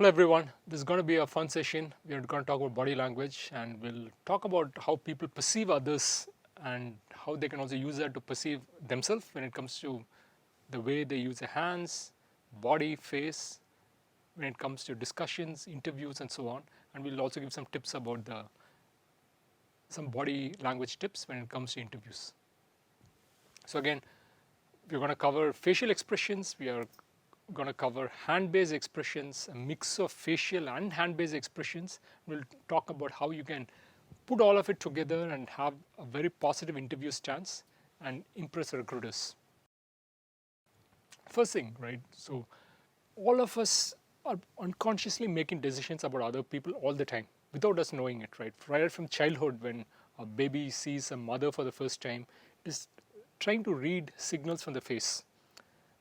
Hello everyone, this is going to be a fun session. We are going to talk about body language and we'll talk about how people perceive others and how they can also use that to perceive themselves when it comes to the way they use their hands, body, face, when it comes to discussions, interviews and so on. And we'll also give some tips about some body language tips when it comes to interviews. So again, we're going to cover facial expressions, we are going to cover hand-based expressions, a mix of facial and hand-based expressions. We'll talk about how you can put all of it together and have a very positive interview stance and impress recruiters. First thing, right? So all of us are unconsciously making decisions about other people all the time without us knowing it, right? Right from childhood, when a baby sees a mother for the first time, is trying to read signals from the face,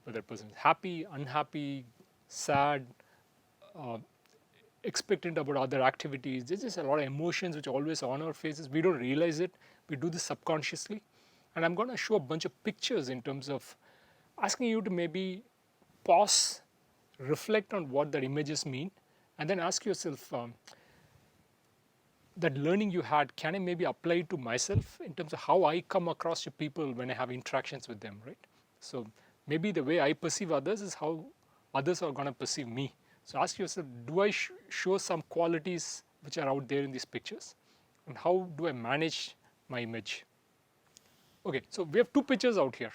whether a person is happy, unhappy, sad, expectant about other activities. There's just a lot of emotions which are always on our faces. We don't realize it. We do this subconsciously. And I'm going to show a bunch of pictures in terms of asking you to maybe pause, reflect on what the images mean, and then ask yourself, that learning you had, can I maybe apply it to myself in terms of how I come across to people when I have interactions with them, right? So maybe the way I perceive others is how others are going to perceive me. So ask yourself, do I show some qualities which are out there in these pictures? And how do I manage my image? Okay, so we have two pictures out here.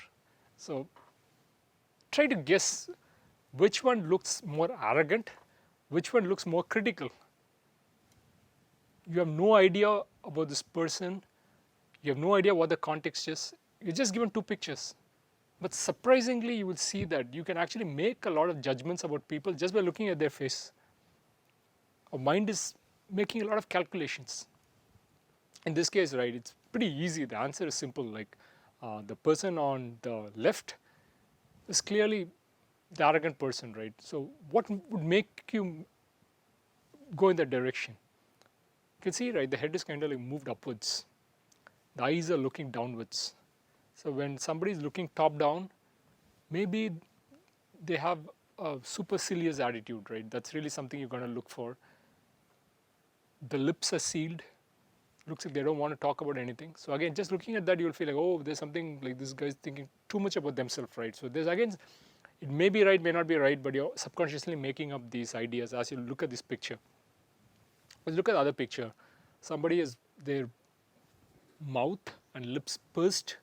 So try to guess which one looks more arrogant, which one looks more critical. You have no idea about this person, you have no idea what the context is, you're just given two pictures. But surprisingly, you will see that you can actually make a lot of judgments about people just by looking at their face. Our mind is making a lot of calculations. In this case, right, it's pretty easy. The answer is simple. Like the person on the left is clearly the arrogant person, right? So what would make you go in that direction? You can see, right, the head is kind of like moved upwards. The eyes are looking downwards. So when somebody is looking top down, maybe they have a supercilious attitude, right? That's really something you're going to look for. The lips are sealed. Looks like they don't want to talk about anything. So again, just looking at that, you'll feel like, oh, there's something like this guy's thinking too much about themselves, right? So there's again, it may be right, may not be right, but you're subconsciously making up these ideas as you look at this picture. Let's look at the other picture. Somebody has their mouth and lips pursed,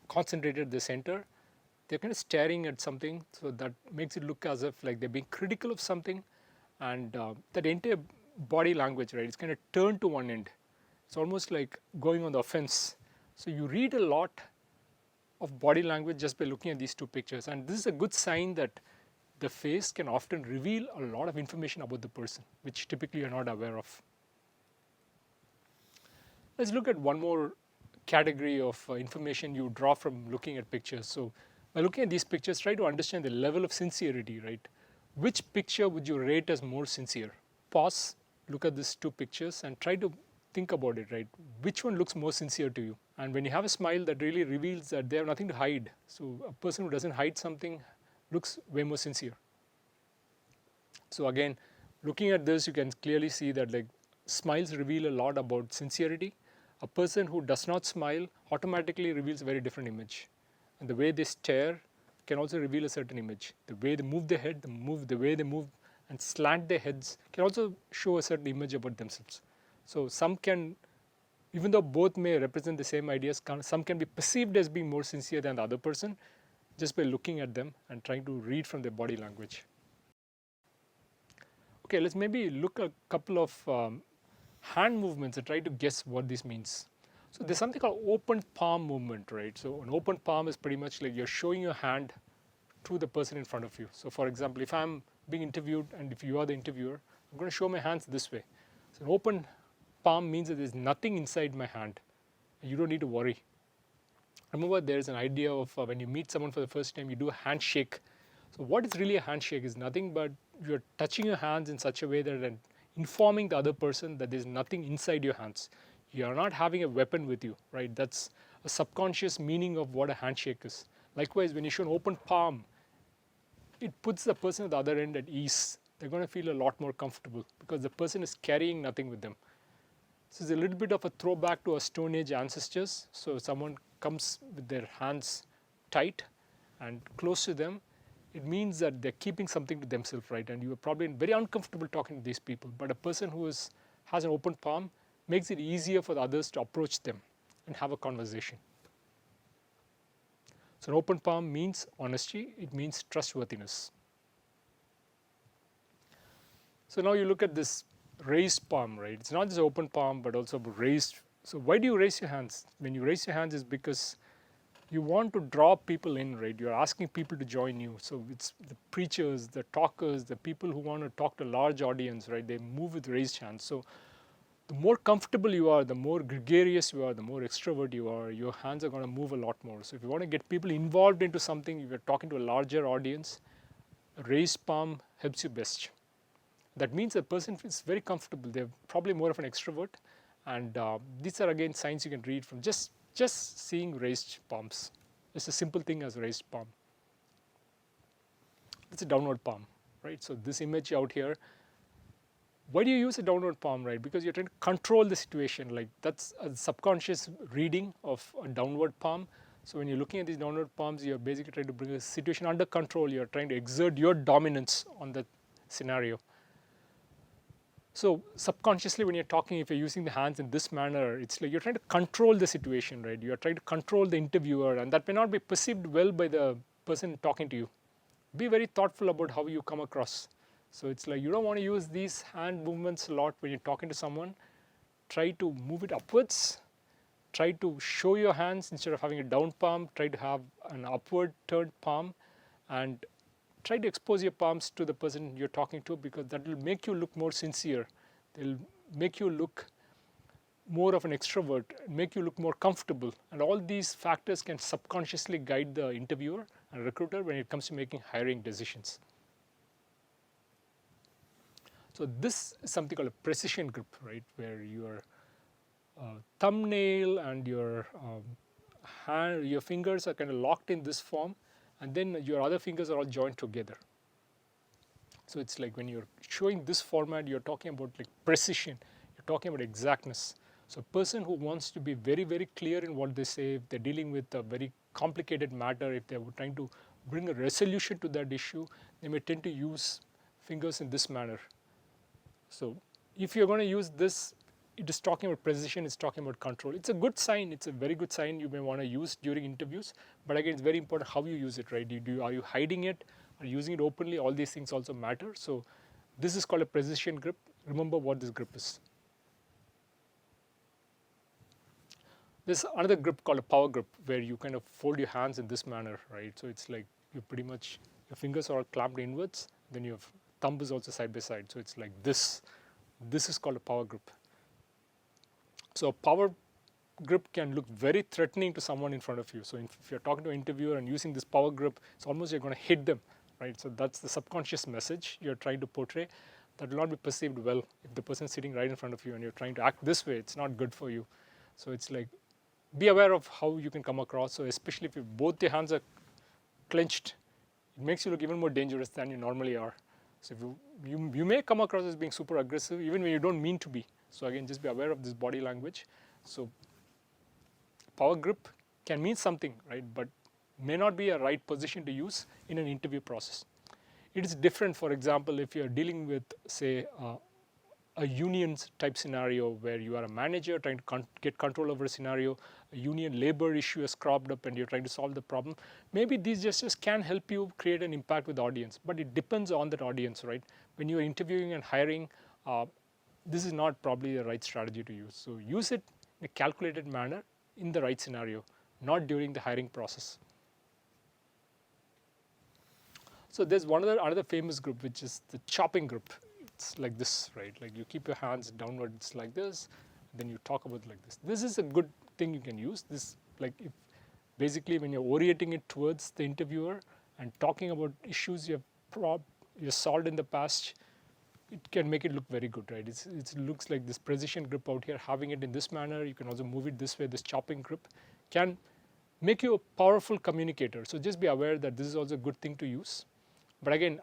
concentrated at the center. They're kind of staring at something, so that makes it look as if like they're being critical of something, and that entire body language, right, it's kind of turned to one end. It's almost like going on the offense. So you read a lot of body language just by looking at these two pictures, and this is a good sign that the face can often reveal a lot of information about the person, which typically you're not aware of. Let's look at one more category of information you draw from looking at pictures. So by looking at these pictures, try to understand the level of sincerity, right? Which picture would you rate as more sincere? Pause, look at these two pictures and try to think about it, right? Which one looks more sincere to you? And when you have a smile, that really reveals that they have nothing to hide. So a person who doesn't hide something looks way more sincere. So again, looking at this, you can clearly see that like smiles reveal a lot about sincerity. A person who does not smile automatically reveals a very different image. And the way they stare can also reveal a certain image. The way they move their head, the way they move and slant their heads can also show a certain image about themselves. So some can, even though both may represent the same ideas, some can be perceived as being more sincere than the other person just by looking at them and trying to read from their body language. Okay, let's maybe look at a couple of hand movements and try to guess what this means. So there's something called open palm movement, right? So an open palm is pretty much like you're showing your hand to the person in front of you. So for example, if I'm being interviewed and if you are the interviewer, I'm going to show my hands this way. So an open palm means that there's nothing inside my hand. You don't need to worry. Remember, there's an idea of when you meet someone for the first time, you do a handshake. So what is really a handshake is nothing but you're touching your hands in such a way that informing the other person that there's nothing inside your hands. You are not having a weapon with you, right? That's a subconscious meaning of what a handshake is. Likewise, when you show an open palm, it puts the person at the other end at ease. they're going to feel a lot more comfortable because the person is carrying nothing with them. So it's a little bit of a throwback to our Stone Age ancestors. So if someone comes with their hands tight and close to them, it means that they're keeping something to themselves, right? And you are probably very uncomfortable talking to these people. But a person who has an open palm makes it easier for the others to approach them and have a conversation. So an open palm means honesty, it means trustworthiness. So now you look at this raised palm, right? It's not just open palm, but also raised. So why do you raise your hands? When you raise your hands is because you want to draw people in, right? You're asking people to join you. So it's the preachers, the talkers, the people who want to talk to a large audience, right? They move with raised hands. So the more comfortable you are, the more gregarious you are, the more extrovert you are, your hands are going to move a lot more. So if you want to get people involved into something, if you're talking to a larger audience, a raised palm helps you best. That means a person feels very comfortable. They're probably more of an extrovert. And these are again signs you can read from just seeing raised palms. It's a simple thing as raised palm. It's a downward palm, right? So this image out here, why do you use a downward palm, right? Because you're trying to control the situation. Like that's a subconscious reading of a downward palm. So when you're looking at these downward palms, you're basically trying to bring a situation under control. You're trying to exert your dominance on the scenario. So subconsciously when you're talking, if you're using the hands in this manner, it's like you're trying to control the situation, right? You're trying to control the interviewer, and that may not be perceived well by the person talking to you. Be very thoughtful about how you come across. So it's like you don't want to use these hand movements a lot when you're talking to someone. Try to move it upwards. Try to show your hands instead of having a down palm. Try to have an upward turned palm, and try to expose your palms to the person you're talking to, because that will make you look more sincere. They'll make you look more of an extrovert, make you look more comfortable. And all these factors can subconsciously guide the interviewer and recruiter when it comes to making hiring decisions. So this is something called a precision grip, right, where your thumbnail and your hand, your fingers are kind of locked in this form, and then your other fingers are all joined together. So it's like when you're showing this format, you're talking about like precision, you're talking about exactness. So a person who wants to be very, very clear in what they say, if they're dealing with a very complicated matter, if they're trying to bring a resolution to that issue, they may tend to use fingers in this manner. So if you're going to use this, it is talking about precision, it's talking about control. It's a good sign, it's a very good sign you may want to use during interviews. But again, it's very important how you use it, right? Are you hiding it? Are you using it openly? All these things also matter. So this is called a precision grip. Remember what this grip is. There's another grip called a power grip, where you kind of fold your hands in this manner, right? So it's like you pretty much, your fingers are all clamped inwards, then your thumb is also side by side. So it's like this. This is called a power grip. So a power grip can look very threatening to someone in front of you. So if you're talking to an interviewer and using this power grip, it's almost you're going to hit them, right? So that's the subconscious message you're trying to portray. That will not be perceived well if the person is sitting right in front of you and you're trying to act this way. It's not good for you. So it's like, be aware of how you can come across. So especially if both your hands are clenched, it makes you look even more dangerous than you normally are. So if you may come across as being super aggressive even when you don't mean to be. So again, just be aware of this body language. So power grip can mean something, right, but may not be a right position to use in an interview process. It is different, for example, if you're dealing with, say, a union type scenario where you are a manager trying to get control over a scenario, a union labor issue has cropped up and you're trying to solve the problem. Maybe these gestures can help you create an impact with the audience, but it depends on that audience, right? When you're interviewing and hiring, this is not probably the right strategy to use. So use it in a calculated manner in the right scenario, not during the hiring process. So there's another famous grip, which is the chopping grip. It's like this, right? Like you keep your hands downwards like this, then you talk about like this. This is a good thing you can use. This, like, if basically when you're orienting it towards the interviewer and talking about issues you've solved in the past, it can make it look very good, right? It looks like this precision grip out here. Having it in this manner, you can also move it this way. This chopping grip can make you a powerful communicator. So just be aware that this is also a good thing to use. But again,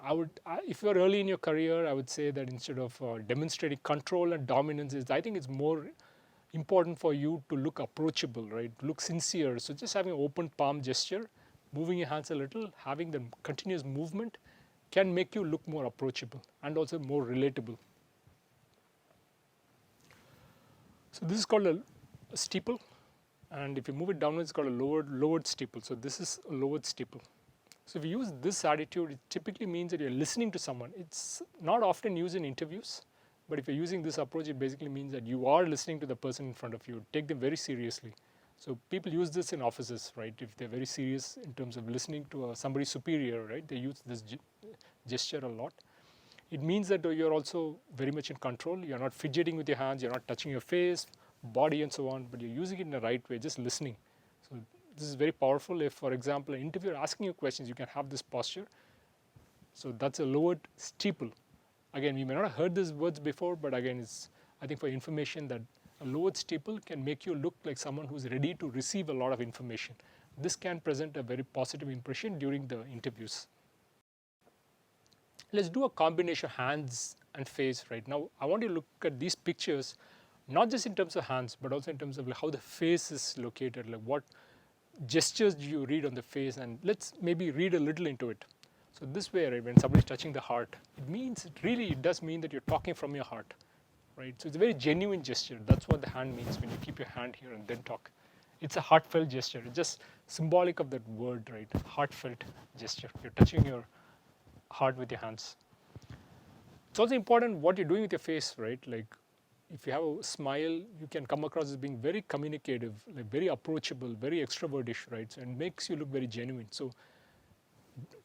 if you're early in your career, I would say that instead of demonstrating control and dominance, I think it's more important for you to look approachable, right? To look sincere. So just having an open palm gesture, moving your hands a little, having the continuous movement can make you look more approachable and also more relatable. So this is called a steeple, and if you move it downwards, it's called a lowered steeple. So this is a lowered steeple. So if you use this attitude, it typically means that you're listening to someone. It's not often used in interviews, but if you're using this approach, it basically means that you are listening to the person in front of you. Take them very seriously. So people use this in offices, right? If they're very serious in terms of listening to somebody superior, right? They use this gesture a lot. It means that you're also very much in control. You're not fidgeting with your hands. You're not touching your face, body, and so on, but you're using it in the right way, just listening. So this is very powerful. If, for example, an interviewer asking you questions, you can have this posture. So that's a lowered steeple. Again, we may not have heard these words before, but again, it's, I think, for information that a lowered steeple can make you look like someone who's ready to receive a lot of information. This can present a very positive impression during the interviews. Let's do a combination of hands and face right now. I want you to look at these pictures, not just in terms of hands, but also in terms of like how the face is located, like what gestures do you read on the face, and let's maybe read a little into it. So this way, right, when somebody's touching the heart, it does mean that you're talking from your heart, right? So it's a very genuine gesture. That's what the hand means when you keep your hand here and then talk. It's a heartfelt gesture. It's just symbolic of that word, right? Heartfelt gesture. You're touching your heart with your hands. It's also important what you're doing with your face, right? Like if you have a smile, you can come across as being very communicative, like very approachable, very extrovertish, right? So, and makes you look very genuine. So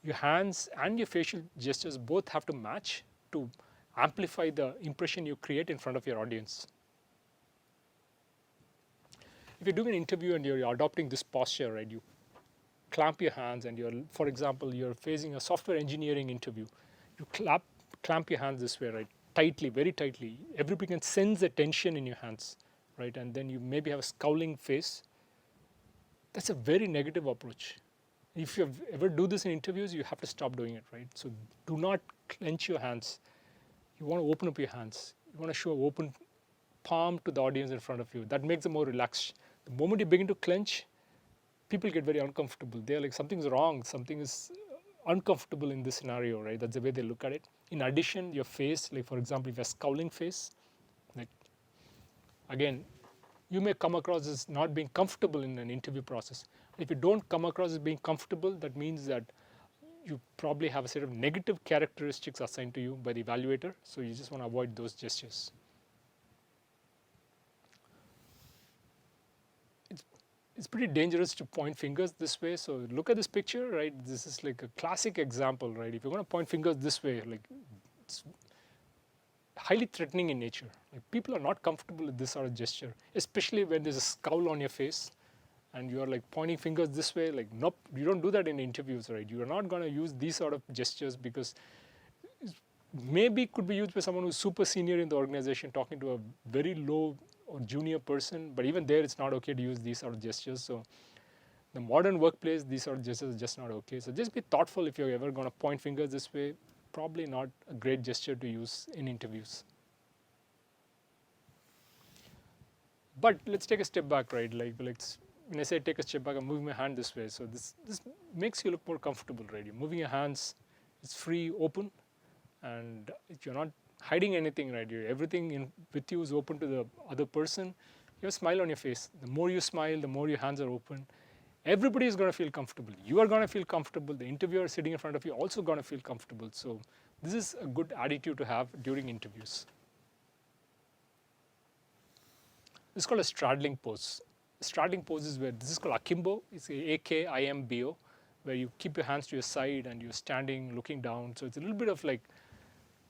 your hands and your facial gestures both have to match to amplify the impression you create in front of your audience. If you're doing an interview and you're adopting this posture, right, you clamp your hands and you're, for example, you're facing a software engineering interview, you clamp your hands this way, right, tightly, very tightly. Everybody can sense the tension in your hands, right, and then you maybe have a scowling face. That's a very negative approach. If you ever do this in interviews, you have to stop doing it, right? So do not clench your hands. You want to open up your hands. You want to show an open palm to the audience in front of you. That makes them more relaxed. The moment you begin to clench, people get very uncomfortable. They're like, something's wrong, something is uncomfortable in this scenario, right? That's the way they look at it. In addition, your face, like for example, if you have a scowling face, like again, you may come across as not being comfortable in an interview process. If you don't come across as being comfortable, that means that you probably have a set of negative characteristics assigned to you by the evaluator, so you just want to avoid those gestures. It's pretty dangerous to point fingers this way. So look at this picture, right? This is like a classic example, right? If you're going to point fingers this way, like it's highly threatening in nature. Like people are not comfortable with this sort of gesture, especially when there's a scowl on your face and you're like pointing fingers this way. Like nope, you don't do that in interviews, right? You are not going to use these sort of gestures because maybe could be used by someone who's super senior in the organization talking to a very low or junior person, but even there it's not okay to use these sort of gestures. So the modern workplace, these sort of gestures are just not okay. So just be thoughtful if you're ever going to point fingers this way. Probably not a great gesture to use in interviews. But let's take a step back, right? Like when I say take a step back, I'm moving my hand this way. So this makes you look more comfortable, right? You're moving your hands, it's free, open, and if you're not hiding anything, right? Everything with you is open to the other person. You have a smile on your face. The more you smile, the more your hands are open. Everybody is going to feel comfortable. You are going to feel comfortable. The interviewer sitting in front of you also going to feel comfortable. So this is a good attitude to have during interviews. This is called a straddling pose. A straddling pose is where, this is called akimbo. It's A-K-I-M-B-O, where you keep your hands to your side and you're standing, looking down. So it's a little bit of like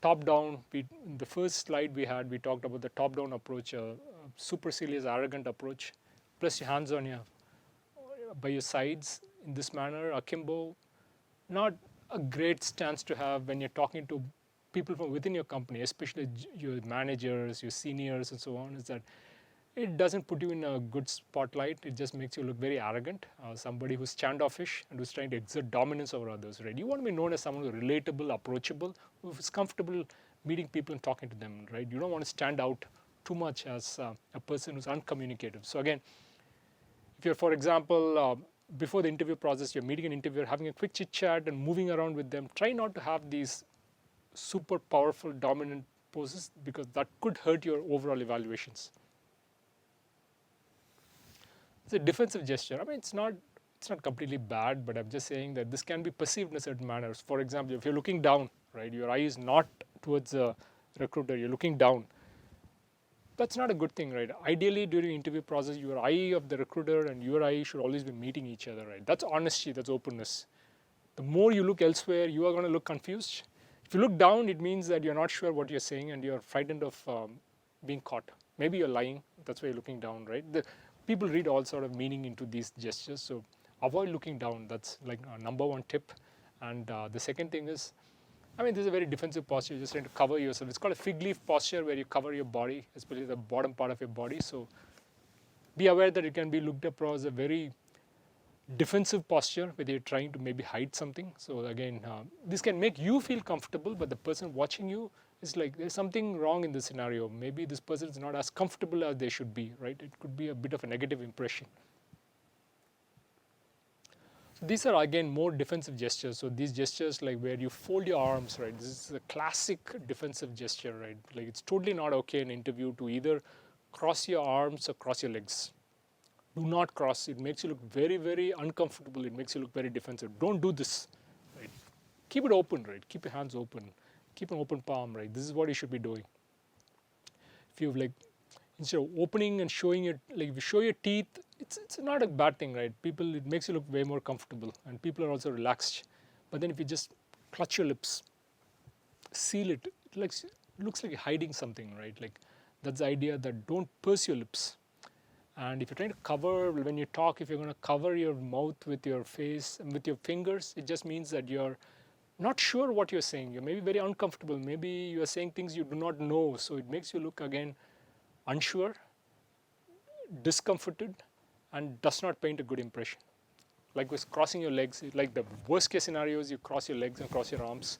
top-down. In the first slide we had, we talked about the top-down approach, a supercilious, arrogant approach. Plus your hands on by your sides in this manner. Akimbo, not a great stance to have when you're talking to people from within your company, especially your managers, your seniors, and so on. Is that it doesn't put you in a good spotlight. It just makes you look very arrogant, somebody who's standoffish and who's trying to exert dominance over others, right? You want to be known as someone who's relatable, approachable, who's comfortable meeting people and talking to them, right? You don't want to stand out too much as a person who's uncommunicative. So again, if you're, for example, before the interview process, you're meeting an interviewer, having a quick chit chat and moving around with them, try not to have these super powerful, dominant poses, because that could hurt your overall evaluations. It's a defensive gesture. I mean, it's not completely bad, but I'm just saying that this can be perceived in a certain manner. For example, if you're looking down, right, your eye is not towards the recruiter, you're looking down. That's not a good thing, right? Ideally, during the interview process, your eye of the recruiter and your eye should always be meeting each other, right? That's honesty, that's openness. The more you look elsewhere, you are going to look confused. If you look down, it means that you're not sure what you're saying and you're frightened of being caught. Maybe you're lying, that's why you're looking down, right? People read all sort of meaning into these gestures, so avoid looking down. That's like a number one tip. And the second thing is, I mean, this is a very defensive posture. You're just trying to cover yourself. It's called a fig leaf posture, where you cover your body, especially the bottom part of your body. So be aware that it can be looked at as a very defensive posture, where you're trying to maybe hide something. So again, this can make you feel comfortable, but the person watching you is like, there's something wrong in this scenario. Maybe this person is not as comfortable as they should be, right? It could be a bit of a negative impression. So these are again more defensive gestures. So these gestures, like where you fold your arms, right? This is a classic defensive gesture, right? Like it's totally not okay in an interview to either cross your arms or cross your legs. Do not cross. It makes you look very, very uncomfortable. It makes you look very defensive. Don't do this, right? Keep it open, right? Keep your hands open. Keep an open palm, right? This is what you should be doing. If you've like, instead of opening and showing it, like if you show your teeth, it's not a bad thing, right? People, it makes you look way more comfortable, and people are also relaxed. But then if you just clutch your lips, seal it, it looks like you're hiding something, right? Like that's the idea, that don't purse your lips. And if you're trying to cover, when you talk, if you're going to cover your mouth with your face and with your fingers, it just means that you're not sure what you're saying. You're maybe very uncomfortable. Maybe you're saying things you do not know. So it makes you look, again, unsure, discomforted, and does not paint a good impression. Like with crossing your legs, like the worst case scenario is you cross your legs and cross your arms.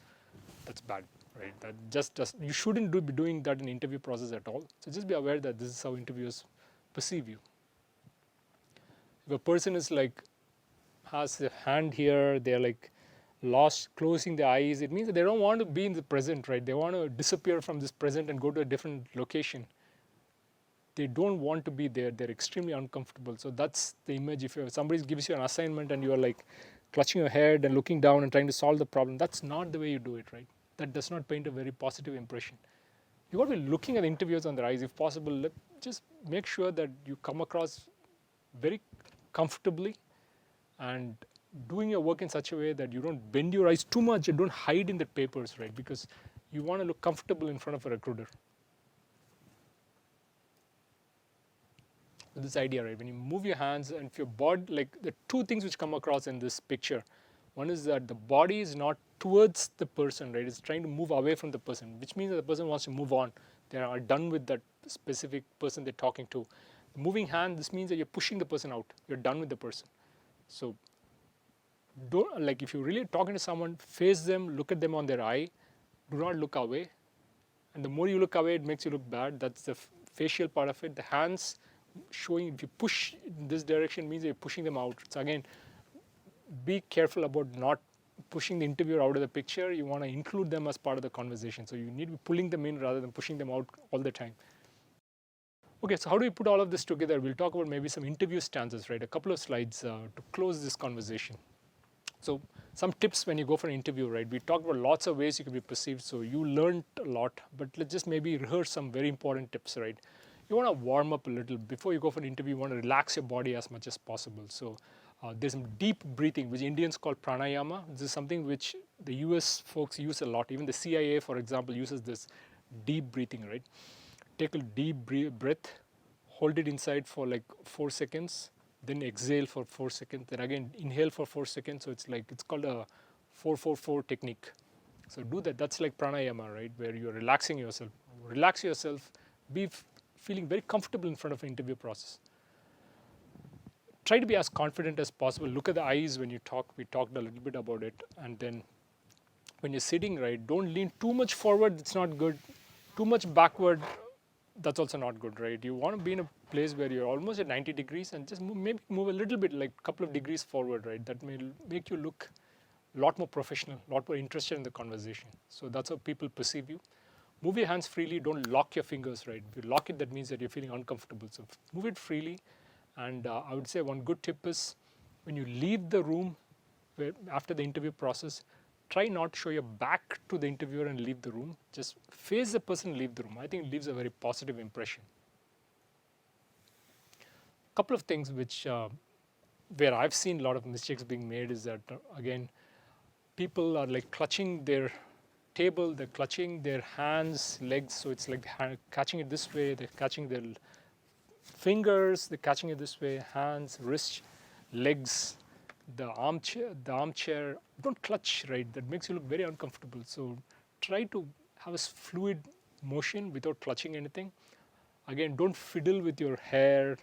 That's bad, right? That just does, you shouldn't be doing that in interview process at all. So just be aware that this is how interviewers perceive you. If a person is like, has a hand here, they're like lost, closing their eyes, it means that they don't want to be in the present, right? They want to disappear from this present and go to a different location. They don't want to be there. They're extremely uncomfortable. So that's the image. If somebody gives you an assignment and you're like clutching your head and looking down and trying to solve the problem, that's not the way you do it, right? That does not paint a very positive impression. You got to be looking at the interviewers on their eyes. If possible, just make sure that you come across very comfortably and doing your work in such a way that you don't bend your eyes too much and don't hide in the papers, right? Because you want to look comfortable in front of a recruiter. This idea, right? When you move your hands and if your body, like the two things which come across in this picture, one is that the body is not towards the person, right? It's trying to move away from the person, which means that the person wants to move on. They are done with that specific person they're talking to. Moving hand, this means that you're pushing the person out. You're done with the person. So don't, like if you're really talking to someone, face them, look at them on their eye. Do not look away. And the more you look away, it makes you look bad. That's the facial part of it. The hands showing, if you push in this direction, means you're pushing them out. So again, be careful about not pushing the interviewer out of the picture. You want to include them as part of the conversation. So you need to be pulling them in rather than pushing them out all the time. Okay, so how do we put all of this together? We'll talk about maybe some interview stanzas, right? A couple of slides to close this conversation. So some tips when you go for an interview, right? We talked about lots of ways you can be perceived. So you learned a lot, but let's just maybe rehearse some very important tips, right? You want to warm up a little. Before you go for an interview, you want to relax your body as much as possible. So there's some deep breathing, which Indians call pranayama. This is something which the US folks use a lot. Even the CIA, for example, uses this deep breathing, right? Take a deep breath, hold it inside for like 4 seconds, then exhale for 4 seconds, then again inhale for 4 seconds. So it's called a 4-4-4 technique. So do that. That's like pranayama, right? Where you're relaxing yourself. Relax yourself. Be feeling very comfortable in front of an interview process. Try to be as confident as possible. Look at the eyes when you talk. We talked a little bit about it. And then when you're sitting, right, don't lean too much forward. It's not good. Too much backward, that's also not good, right? You want to be in a place where you're almost at 90 degrees and just maybe move a little bit, like a couple of degrees forward, right? That may make you look a lot more professional, a lot more interested in the conversation. So that's how people perceive you. Move your hands freely. Don't lock your fingers, right? If you lock it, that means that you're feeling uncomfortable. So move it freely. And I would say one good tip is when you leave the room after the interview process, try not to show your back to the interviewer and leave the room. Just face the person and leave the room. I think it leaves a very positive impression. A couple of things which where I've seen a lot of mistakes being made is that, again, people are like clutching their table, they're clutching their hands, legs, so it's like catching it this way, they're catching their fingers, they're catching it this way, hands, wrists, legs, the armchair. Don't clutch, right? That makes you look very uncomfortable. So try to have a fluid motion without clutching anything. Again, don't fiddle with your hair,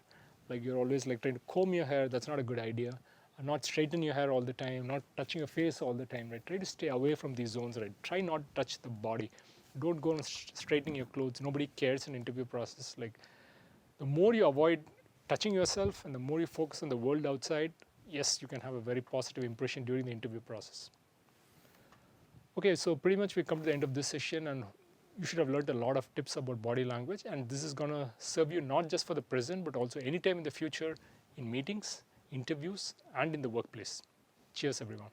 like you're always like trying to comb your hair. That's not a good idea. And not straighten your hair all the time, not touching your face all the time, right? Try to stay away from these zones, right? Try not to touch the body. Don't go and straighten your clothes. Nobody cares in interview process. Like, the more you avoid touching yourself and the more you focus on the world outside, yes, you can have a very positive impression during the interview process. Okay, so pretty much we come to the end of this session, and you should have learned a lot of tips about body language, and this is going to serve you not just for the present, but also anytime in the future in meetings, interviews, and in the workplace. Cheers, everyone.